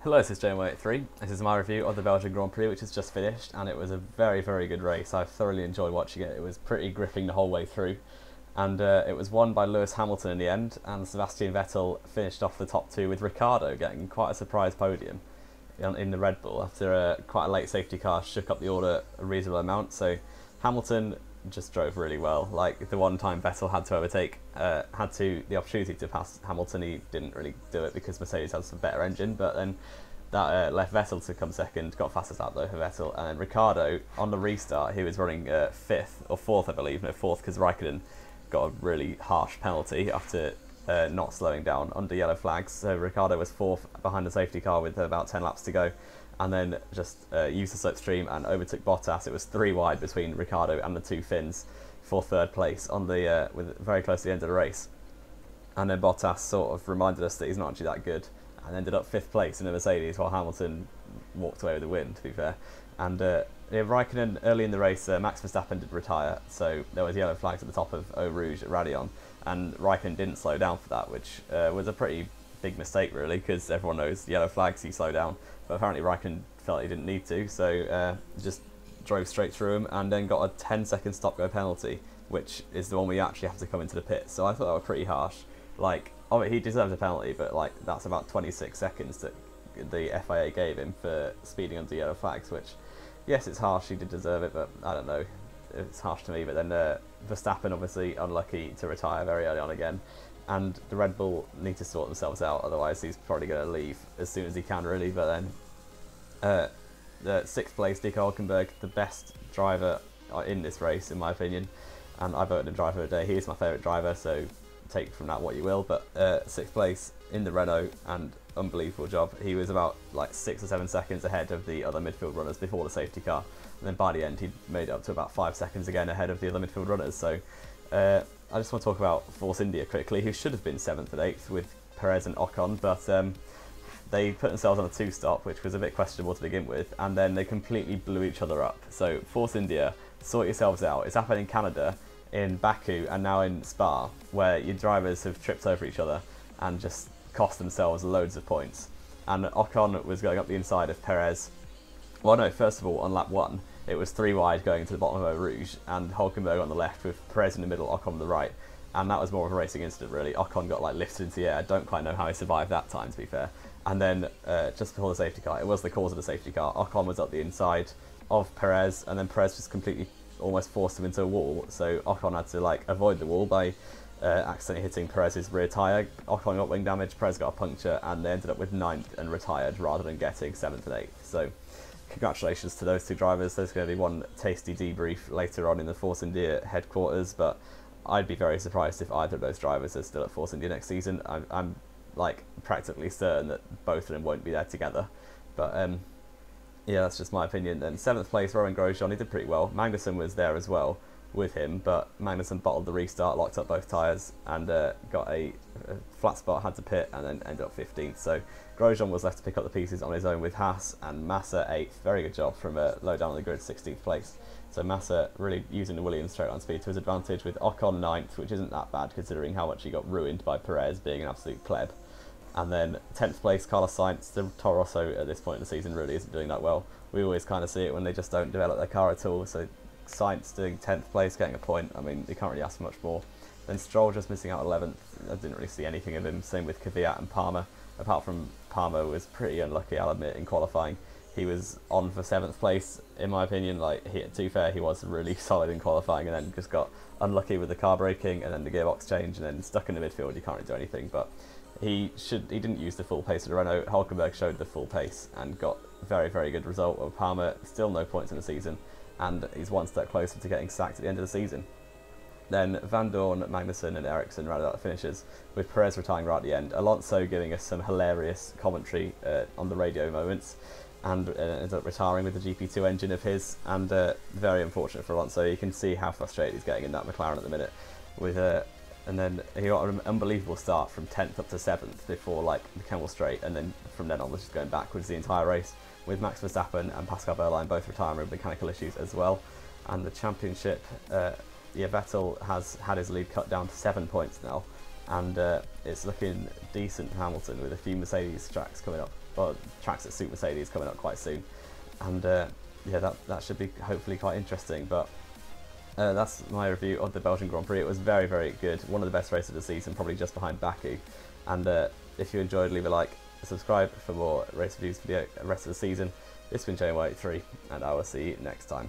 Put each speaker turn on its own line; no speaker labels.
Hello, this is Joe183. This is my review of the Belgian Grand Prix, which has just finished, and it was a very, very good race. I thoroughly enjoyed watching it. It was pretty gripping the whole way through, and it was won by Lewis Hamilton in the end, and Sebastian Vettel finished off the top two with Ricciardo getting quite a surprise podium in the Red Bull after quite a late safety car shook up the order a reasonable amount. So Hamilton just drove really well. Like the one time Vettel had to overtake, the opportunity to pass Hamilton, he didn't really do it because Mercedes has a better engine. But then that left Vettel to come second, got fastest out though for Vettel, and then Ricciardo on the restart he was running fifth or fourth, I believe, no fourth because Raikkonen got a really harsh penalty after not slowing down under yellow flags. So Ricciardo was fourth behind the safety car with about 10 laps to go, and then just used the slipstream and overtook Bottas. It was 3 wide between Ricciardo and the two Finns for third place on the with very close to the end of the race. And then Bottas sort of reminded us that he's not actually that good and ended up 5th place in the Mercedes while Hamilton walked away with the win, to be fair. And Raikkonen, early in the race, Max Verstappen did retire, so there was yellow flags at the top of Eau Rouge at Raidillon, and Raikkonen didn't slow down for that, which was a pretty big mistake really, because everyone knows yellow flags you slow down, but apparently Raikkonen felt he didn't need to, so just drove straight through him and then got a 10-second stop-go penalty, which is the one where you actually have to come into the pit. So I thought that was pretty harsh. Like, oh, he deserves a penalty, but like that's about 26 seconds that the FIA gave him for speeding under yellow flags, which, yes, it's harsh, he did deserve it, but I don't know, it's harsh to me. But then Verstappen obviously unlucky to retire very early on again, and the Red Bull need to sort themselves out, otherwise he's probably going to leave as soon as he can really. But then the 6th place, Nico Hülkenberg, the best driver in this race in my opinion, and I voted him driver of the day. He is my favourite driver, so take from that what you will. But 6th place in the Renault, and unbelievable job. He was about like 6 or 7 seconds ahead of the other midfield runners before the safety car, and then by the end he made it up to about 5 seconds again ahead of the other midfield runners. So I just want to talk about Force India quickly, who should have been 7th and 8th with Perez and Ocon, but they put themselves on a 2-stop, which was a bit questionable to begin with, and then they completely blew each other up. So Force India, sort yourselves out. It's happened in Canada, in Baku, and now in Spa, where your drivers have tripped over each other and just cost themselves loads of points. And Ocon was going up the inside of Perez. Well, no, first of all, on lap 1, it was 3 wide going to the bottom of Eau Rouge, and Hülkenberg on the left with Perez in the middle, Ocon on the right. And that was more of a racing incident, really. Ocon got like lifted into the air. I don't quite know how he survived that time, to be fair. And then just before the safety car, it was the cause of the safety car, Ocon was up the inside of Perez, and then Perez just completely almost forced him into a wall. So Ocon had to like avoid the wall by accidentally hitting Perez's rear tyre. Ocon got wing damage, Perez got a puncture, and they ended up with 9th and retired rather than getting 7th and 8th. So congratulations to those two drivers. There's going to be one tasty debrief later on in the Force India headquarters, but I'd be very surprised if either of those drivers are still at Force India next season. I'm like practically certain that both of them won't be there together. But yeah, that's just my opinion. Then 7th place, Romain Grosjean, he did pretty well. Magnussen was there as well with him, but Magnussen bottled the restart, locked up both tyres, and got a flat spot, had to pit, and then ended up 15th. So Grosjean was left to pick up the pieces on his own with Haas, and Massa 8th. Very good job from low down on the grid, 16th place. So Massa really using the Williams straight line speed to his advantage, with Ocon 9th, which isn't that bad considering how much he got ruined by Perez being an absolute pleb. And then 10th place, Carlos Sainz. The Toro Rosso at this point in the season really isn't doing that well. We always kind of see it when they just don't develop their car at all. So Sainz doing 10th place, getting a point. I mean, you can't really ask for much more. Then Stroll just missing out 11th. I didn't really see anything of him. Same with Kvyat and Palmer. Apart from Palmer was pretty unlucky, I'll admit, in qualifying. He was on for 7th place, in my opinion. Like, to be fair, he was really solid in qualifying, and then just got unlucky with the car braking and then the gearbox change, and then stuck in the midfield. You can't really do anything, but he didn't use the full pace of the Renault. Hülkenberg showed the full pace and got a very, very good result. Of Palmer, still no points in the season, and he's one step closer to getting sacked at the end of the season. Then Van Dorn, Magnussen and Ericsson rounded out the finishes, with Perez retiring right at the end. Alonso giving us some hilarious commentary on the radio moments, and ended up retiring with the GP2 engine of his, and very unfortunate for Alonso. You can see how frustrated he's getting in that McLaren at the minute. With and then he got an unbelievable start from 10th up to 7th before like the Kemmel Straight, and then from then on was just going backwards the entire race, with Max Verstappen and Pascal Wehrlein both retiring with mechanical issues as well. And the championship, yeah, Vettel has had his lead cut down to 7 points now, and it's looking decent for Hamilton with a few Mercedes tracks coming up. well, tracks that suit Mercedes coming up quite soon, and yeah, that should be hopefully quite interesting. But that's my review of the Belgian Grand Prix. It was very, very good. One of the best races of the season, probably just behind Baku. And if you enjoyed, leave a like, subscribe for more race reviews for the rest of the season. This has been J183, and I will see you next time.